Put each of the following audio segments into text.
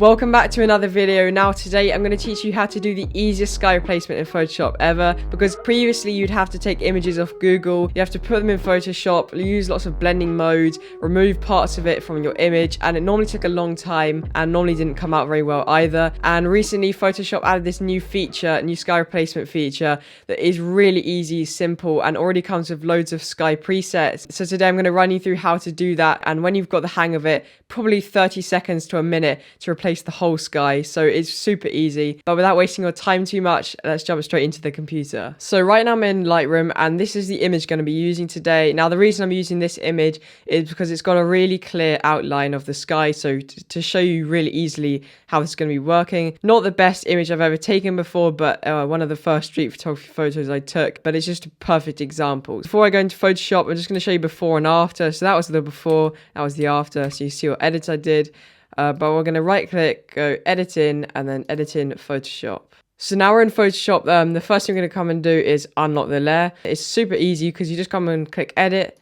Welcome back to another video. Now today I'm going to teach you how to do the easiest sky replacement in Photoshop ever, because previously you'd have to take images off Google, you have to put them in Photoshop, use lots of blending modes, remove parts of it from your image, and it normally took a long time and normally didn't come out very well either. And recently Photoshop added this new sky replacement feature that is really easy, simple, and already comes with loads of sky presets. So today I'm going to run you through how to do that, and when you've got the hang of it, probably 30 seconds to a minute to replace the whole sky. So it's super easy, but without wasting your time too much, let's jump straight into the computer. So right now I'm in Lightroom, and this is the image going to be using today. Now the reason I'm using this image is because it's got a really clear outline of the sky, so to show you really easily how this is going to be working. Not the best image I've ever taken before, but one of the first street photography photos I took, but it's just a perfect example. Before I go into Photoshop, I'm just going to show you before and after. So that was the before, that was the after, so you see what edits I did. But we're going to right click, go edit in, and then edit in Photoshop. So now we're in Photoshop. The first thing we're going to come and do is unlock the layer. It's super easy because you just come and click edit,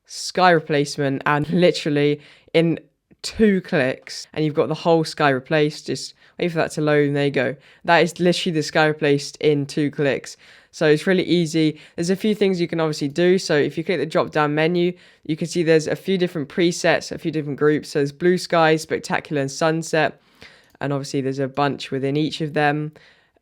sky replacement, and literally in 2 clicks and you've got the whole sky replaced. Just wait for that to load, and there you go. That is literally the sky replaced in 2 clicks. So it's really easy. There's a few things you can obviously do. So if you click the drop down menu, you can see there's a few different presets, a few different groups. So there's blue sky, spectacular, and sunset. And obviously there's a bunch within each of them.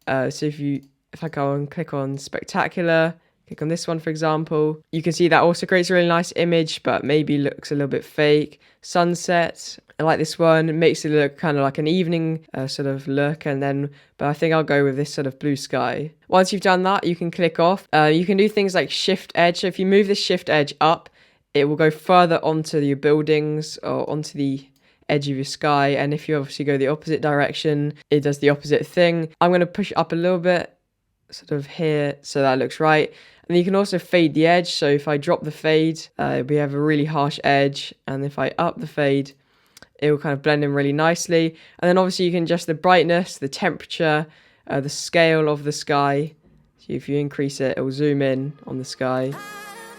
So if I go and click on spectacular, click on this one, for example, you can see that also creates a really nice image, but maybe looks a little bit fake. Sunset, I like this one. It makes it look kind of like an evening sort of look, but I think I'll go with this sort of blue sky. Once you've done that, you can click off. You can do things like shift edge. So if you move this shift edge up, it will go further onto your buildings or onto the edge of your sky. And if you obviously go the opposite direction, it does the opposite thing. I'm going to push it up a little bit, sort of here, so that looks right. And you can also fade the edge. So if I drop the fade, we have a really harsh edge. And if I up the fade, it will kind of blend in really nicely. And then obviously you can adjust the brightness, the temperature, the scale of the sky. So if you increase it, it will zoom in on the sky,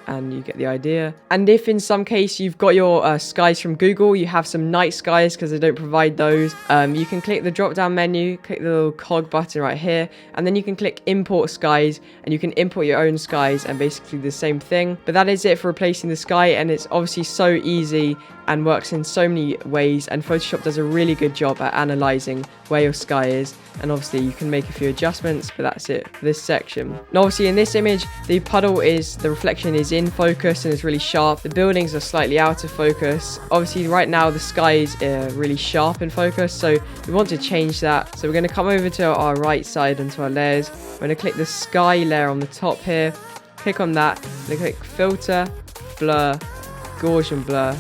and you get the idea. And if in some case you've got your skies from Google, you have some night skies because they don't provide those, you can click the drop down menu, click the little cog button right here, and then you can click import skies, and you can import your own skies, and basically the same thing. But that is it for replacing the sky, and it's obviously so easy and works in so many ways, and Photoshop does a really good job at analyzing where your sky is. And obviously you can make a few adjustments, but that's it for this section. Now obviously in this image, the reflection is in focus and it's really sharp. The buildings are slightly out of focus. Obviously right now the sky is really sharp in focus, so we want to change that. So we're going to come over to our right side and to our layers. We're going to click the sky layer on the top here, click on that, then click filter, blur, Gaussian blur,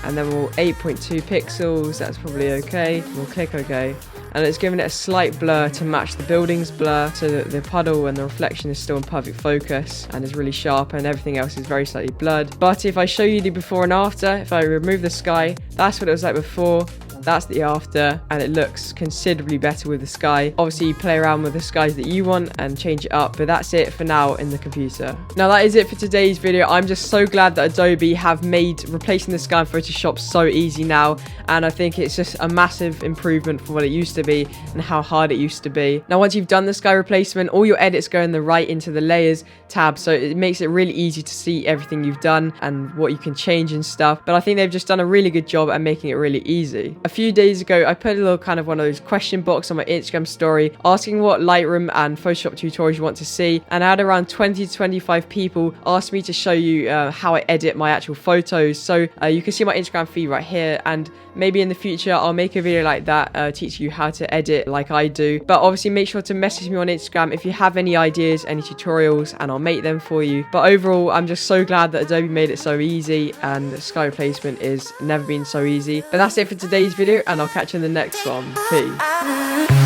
and then we'll 8.2 pixels, that's probably okay. We'll click OK. And it's given it a slight blur to match the building's blur, so that the puddle and the reflection is still in perfect focus and is really sharp, and everything else is very slightly blurred. But if I show you the before and after, if I remove the sky, that's what it was like before. That's the after, and it looks considerably better with the sky. Obviously you play around with the skies that you want and change it up, but that's it for now in the computer. Now that is it for today's video. I'm just so glad that Adobe have made replacing the sky in Photoshop so easy now, and I think it's just a massive improvement from what it used to be and how hard it used to be. Now once you've done the sky replacement, all your edits go in the right into the layers tab, so it makes it really easy to see everything you've done and what you can change and stuff. But I think they've just done a really good job at making it really easy. A few days ago, I put a little kind of one of those question box on my Instagram story asking what Lightroom and Photoshop tutorials you want to see, and I had around 20 to 25 people ask me to show you how I edit my actual photos. So you can see my Instagram feed right here, and maybe in the future I'll make a video like that teaching you how to edit like I do. But obviously make sure to message me on Instagram if you have any ideas, any tutorials, and I'll make them for you. But overall, I'm just so glad that Adobe made it so easy, and the sky replacement is never been so easy. But that's it for today's video, and I'll catch you in the next one. Peace.